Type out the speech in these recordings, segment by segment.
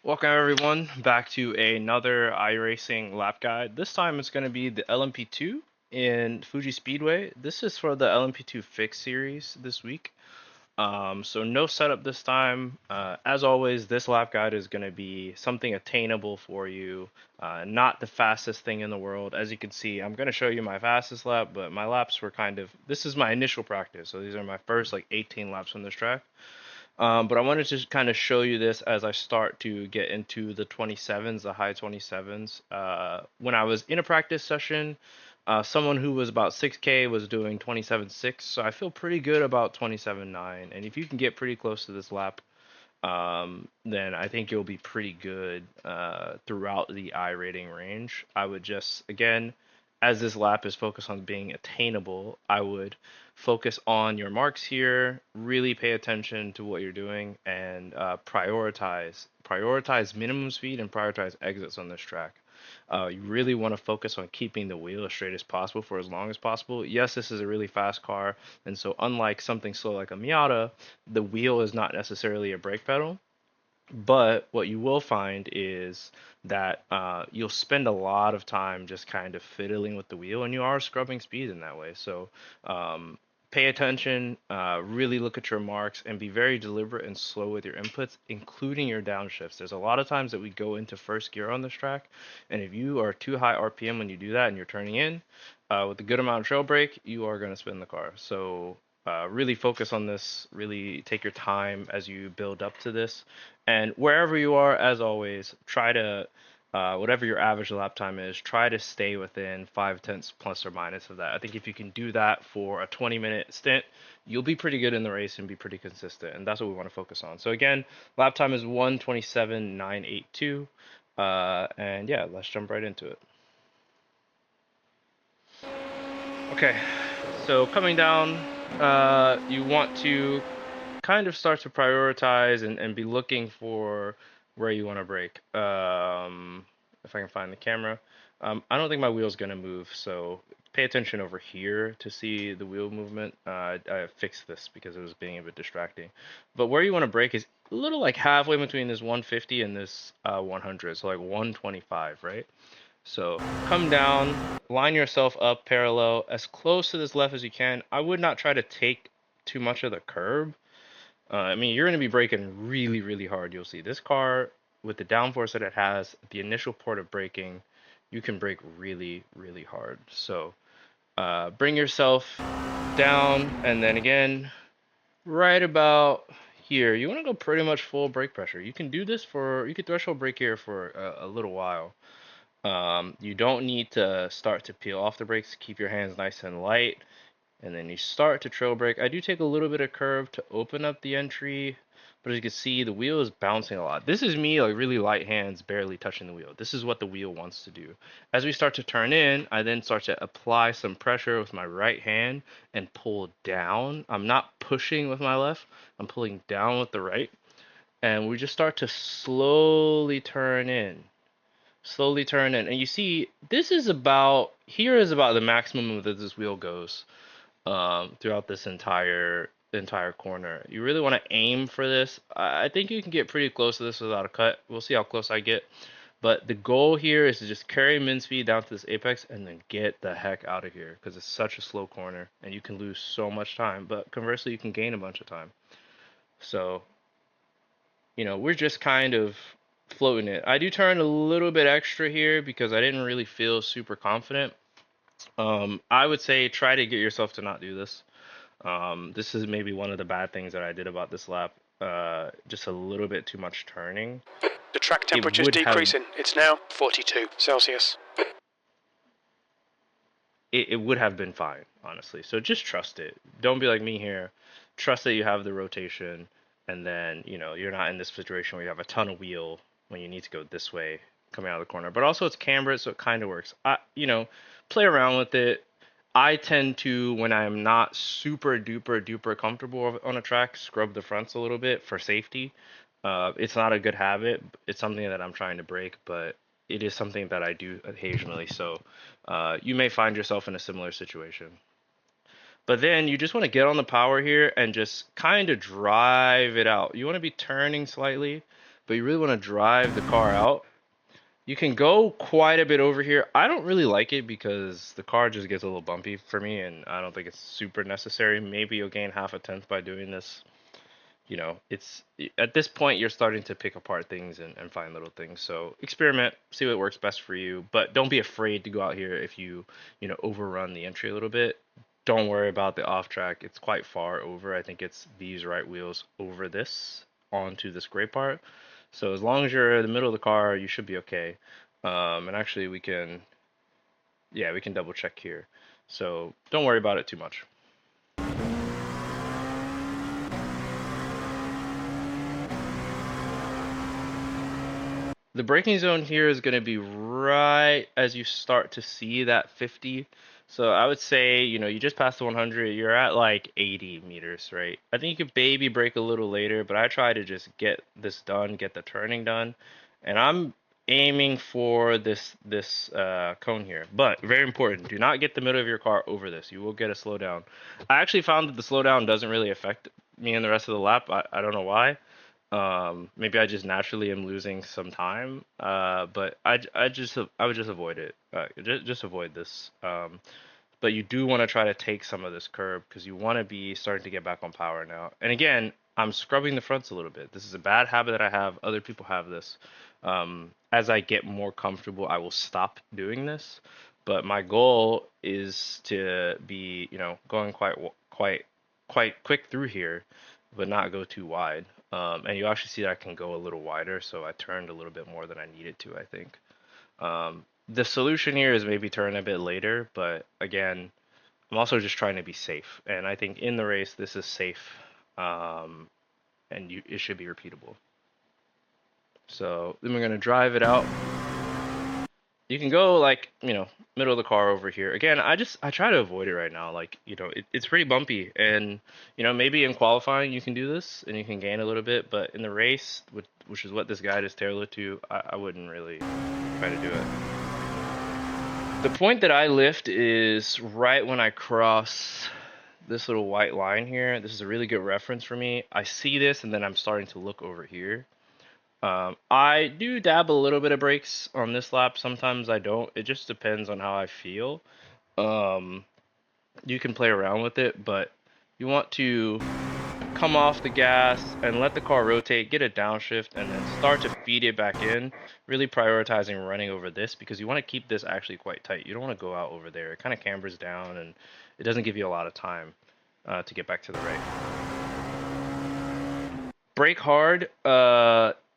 Welcome everyone back to another iRacing lap guide. This time it's going to be the LMP2 in Fuji Speedway. This is for the LMP2 Fix series this week. So no setup this time. As always, this lap guide is going to be something attainable for you, not the fastest thing in the world. As you can see, I'm going to show you my fastest lap, but my laps were this is my initial practice. So these are my first like 18 laps on this track. But I wanted to kind of show you this as I start to get into the 27s, the high 27s. When I was in a practice session, someone who was about 6K was doing 27.6, so I feel pretty good about 27.9. And if you can get pretty close to this lap, then I think you'll be pretty good throughout the I rating range. I would just, again, as this lap is focused on being attainable, I would focus on your marks here, really pay attention to what you're doing, and prioritize minimum speed and prioritize exits on this track. You really want to focus on keeping the wheel as straight as possible for as long as possible. Yes, this is a really fast car, and so unlike something slow like a Miata, the wheel is not necessarily a brake pedal. But what you will find is that you'll spend a lot of time just kind of fiddling with the wheel, and you are scrubbing speed in that way. So um, pay attention, really look at your marks, and be very deliberate and slow with your inputs, including your downshifts. There's a lot of times that we go into first gear on this track, and if you are too high RPM when you do that and you're turning in with a good amount of trail brake, you are going to spin the car. So really focus on this, really take your time as you build up to this. And wherever you are, as always, try to, whatever your average lap time is, try to stay within 5/10 plus or minus of that. I think if you can do that for a 20-minute stint, you'll be pretty good in the race and be pretty consistent. And that's what we want to focus on. So again, lap time is 1:27.982. And yeah, let's jump right into it. Okay, so coming down, you want to kind of start to prioritize and be looking for where you want to brake. If I can find the camera. I don't think my wheel's gonna move, so pay attention over here to see the wheel movement. I fixed this because it was being a bit distracting. But where you want to brake is a little like halfway between this 150 and this 100, so like 125, right? So come down, line yourself up parallel as close to this left as you can. I would not try to take too much of the curb. I mean, you're going to be braking really, really hard. You'll see this car with the downforce that it has, the initial port of braking, you can brake really, really hard. So bring yourself down, and then again, right about here, you want to go pretty much full brake pressure. You can do this for, you can threshold brake here for a little while. You don't need to start to peel off the brakes. Keep your hands nice and light. And then you start to trail brake. I do take a little bit of curve to open up the entry, but as you can see, the wheel is bouncing a lot. This is me, like really light hands, barely touching the wheel. This is what the wheel wants to do. As we start to turn in, I then start to apply some pressure with my right hand and pull down. I'm not pushing with my left, I'm pulling down with the right. And we just start to slowly turn in. Slowly turn in. And you see, this is about, here is about the maximum that this wheel goes throughout this entire corner. You really want to aim for this. I think you can get pretty close to this without a cut. We'll see how close I get. But the goal here is to just carry min speed down to this apex and then get the heck out of here because it's such a slow corner and you can lose so much time. But conversely, you can gain a bunch of time. So, we're just kind of floating it. I do turn a little bit extra here because I didn't really feel super confident. I would say try to get yourself to not do this. This is maybe one of the bad things that I did about this lap. Just a little bit too much turning. The track It temperature is would have decreasing. It's now 42 Celsius. it would have been fine, honestly. So just trust it. Don't be like me here. Trust that you have the rotation, and then you're not in this situation where you have a ton of wheel when you need to go this way coming out of the corner. But also it's cambered, so it kind of works. Play around with it. I tend to, when I'm not super duper duper comfortable on a track, scrub the fronts a little bit for safety. It's not a good habit. It's something that I'm trying to break, but it is something that I do occasionally. So you may find yourself in a similar situation. But then you just want to get on the power here and just kind of drive it out. You want to be turning slightly, but you really want to drive the car out. You can go quite a bit over here. I don't really like it because the car just gets a little bumpy for me, and I don't think it's super necessary. Maybe you'll gain half a tenth by doing this. It's at this point you're starting to pick apart things and find little things. So experiment, see what works best for you, but don't be afraid to go out here if you overrun the entry a little bit. Don't worry about the off track. It's quite far over. I think it's these right wheels over this onto this gray part. So as long as you're in the middle of the car, you should be okay. And actually yeah, we can double check here. So don't worry about it too much. The braking zone here is going to be right as you start to see that 50. So I would say, you just passed the 100, you're at like 80 meters, right? I think you could maybe brake a little later, but I try to just get this done, get the turning done. And I'm aiming for this cone here. But very important, do not get the middle of your car over this. You will get a slowdown. I actually found that the slowdown doesn't really affect me in the rest of the lap. I don't know why. Maybe I just naturally am losing some time. But I would just avoid it. Just avoid this. But you do want to try to take some of this curb because you want to be starting to get back on power now. And again, I'm scrubbing the fronts a little bit. This is a bad habit that I have. Other people have this. As I get more comfortable, I will stop doing this. But my goal is to be, going quite quick through here, but not go too wide. And you actually see that I can go a little wider, so I turned a little bit more than I needed to, I think. The solution here is maybe turn a bit later, but again, I'm also just trying to be safe. And I think in the race, this is safe, and it should be repeatable. So then we're going to drive it out. You can go like, middle of the car over here. Again, I try to avoid it right now. Like, it's pretty bumpy and, maybe in qualifying you can do this and you can gain a little bit, but in the race, which is what this guide is tailored to, I wouldn't really try to do it. The point that I lift is right when I cross this little white line here. This is a really good reference for me. I see this and then I'm starting to look over here. I do dab a little bit of brakes on this lap. Sometimes I don't. It just depends on how I feel. You can play around with it, but you want to come off the gas and let the car rotate, get a downshift, and then start to feed it back in. Really prioritizing running over this because you want to keep this actually quite tight. You don't want to go out over there. It kind of cambers down and it doesn't give you a lot of time to get back to the right. Brake hard.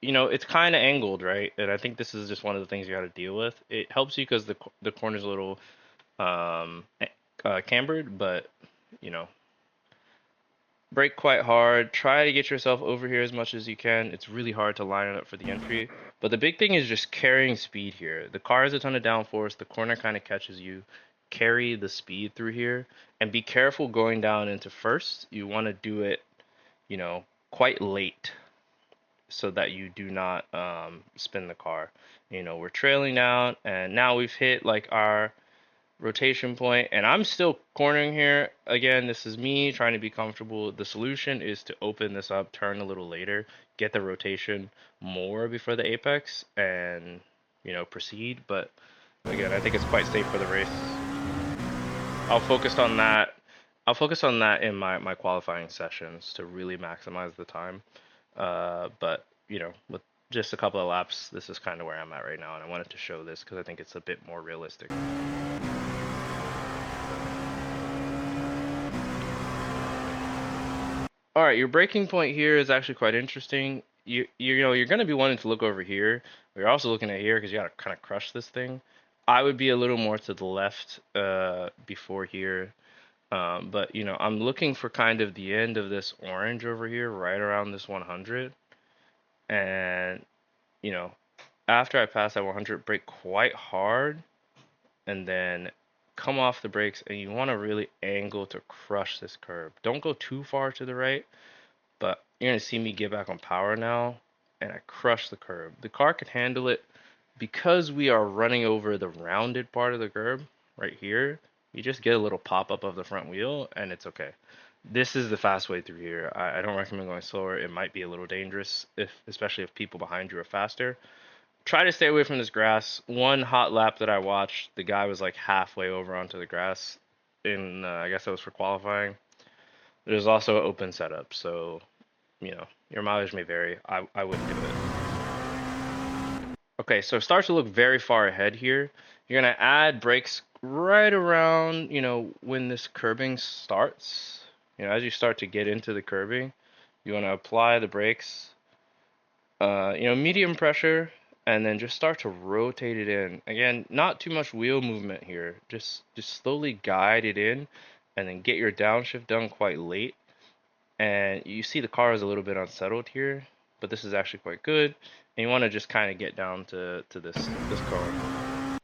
It's kind of angled, right? And I think this is just one of the things you got to deal with. It helps you because the corner's a little cambered, but you know, brake quite hard. Try to get yourself over here as much as you can. It's really hard to line it up for the entry, but the big thing is just carrying speed here. The car has a ton of downforce. The corner kind of catches you. Carry the speed through here, and be careful going down into first. You want to do it, quite late so that you do not spin the car. We're trailing down and now we've hit like our rotation point and I'm still cornering here. Again, this is me trying to be comfortable. The solution is to open this up, turn a little later, get the rotation more before the apex and, proceed. But again, I think it's quite safe for the race. I'll focus on that. I'll focus on that in my qualifying sessions to really maximize the time. But with just a couple of laps, this is kind of where I'm at right now, and I wanted to show this because I think it's a bit more realistic. All right, your braking point here is actually quite interesting. You're going to be wanting to look over here. We're also looking at here because you got to kind of crush this thing. I would be a little more to the left before here. But I'm looking for kind of the end of this orange over here, right around this 100. And, after I pass that 100, brake quite hard and then come off the brakes. And you want to really angle to crush this curb. Don't go too far to the right, but you're going to see me get back on power now. And I crush the curb. The car can handle it because we are running over the rounded part of the curb right here. You just get a little pop up of the front wheel and it's okay. This is the fast way through here. I don't recommend going slower. It might be a little dangerous, especially if people behind you are faster. Try to stay away from this grass. One hot lap that I watched, the guy was like halfway over onto the grass. I guess that was for qualifying. There's also an open setup, so your mileage may vary. I wouldn't do it. Okay, so it starts to look very far ahead here. You're gonna add brakes right around, when this curbing starts. As you start to get into the curbing, you want to apply the brakes, medium pressure, and then just start to rotate it in. Again, not too much wheel movement here. Just slowly guide it in, and then get your downshift done quite late. And you see the car is a little bit unsettled here, but this is actually quite good. And you want to just kind of get down to this car.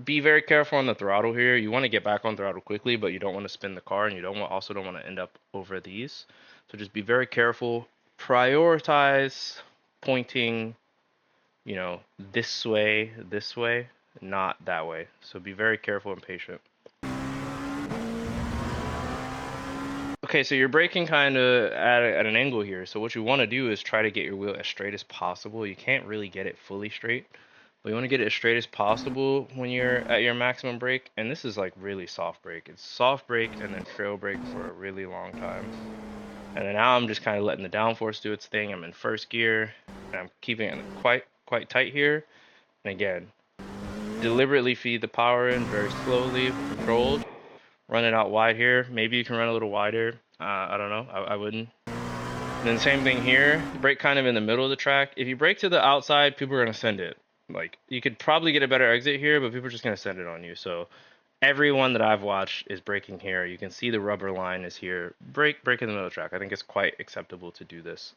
Be very careful on the throttle here. You want to get back on throttle quickly, but you don't want to spin the car, and you also don't want to end up over these. So just be very careful. Prioritize pointing, this way, not that way. So be very careful and patient. Okay, so you're braking kind of at an angle here. So what you want to do is try to get your wheel as straight as possible. You can't really get it fully straight, but you want to get it as straight as possible when you're at your maximum brake. And this is like really soft brake. It's soft brake and then trail brake for a really long time. And then now I'm just kind of letting the downforce do its thing. I'm in first gear, and I'm keeping it quite tight here. And again, deliberately feed the power in very slowly, controlled. Run it out wide here. Maybe you can run a little wider. I don't know. I wouldn't. And then same thing here. Brake kind of in the middle of the track. If you brake to the outside, people are gonna send it. Like you could probably get a better exit here, but people are just gonna send it on you. So everyone that I've watched is braking here. You can see the rubber line is here. Brake in the middle of the track. I think it's quite acceptable to do this.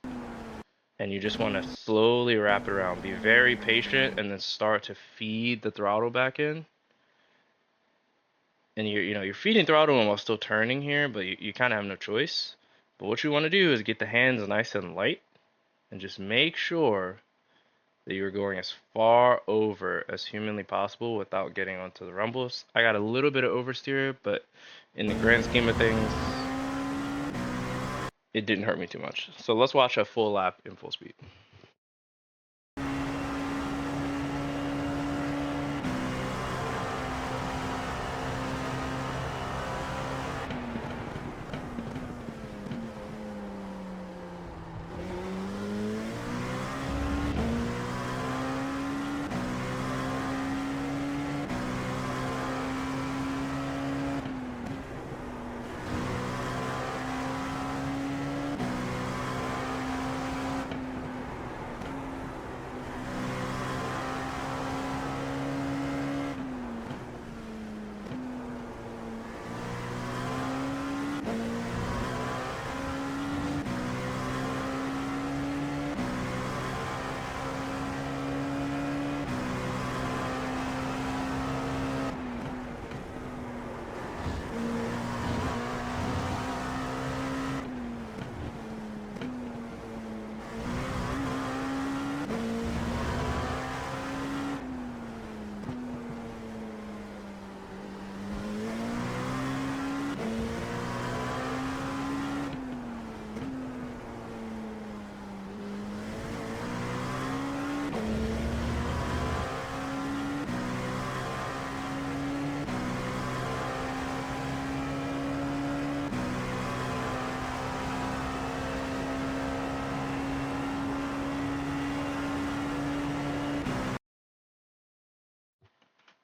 And you just want to slowly wrap it around. Be very patient, and then start to feed the throttle back in. And you're feeding throttle while still turning here, but you kind of have no choice. But what you want to do is get the hands nice and light, and just make sure that you're going as far over as humanly possible without getting onto the rumbles. I got a little bit of oversteer, but in the grand scheme of things, it didn't hurt me too much. So let's watch a full lap in full speed.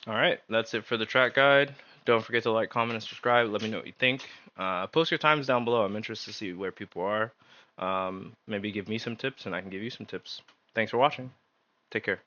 All right, that's it for the track guide. Don't forget to like, comment, and subscribe. Let me know what you think. Post your times down below. I'm interested to see where people are. Maybe give me some tips, and I can give you some tips. Thanks for watching. Take care.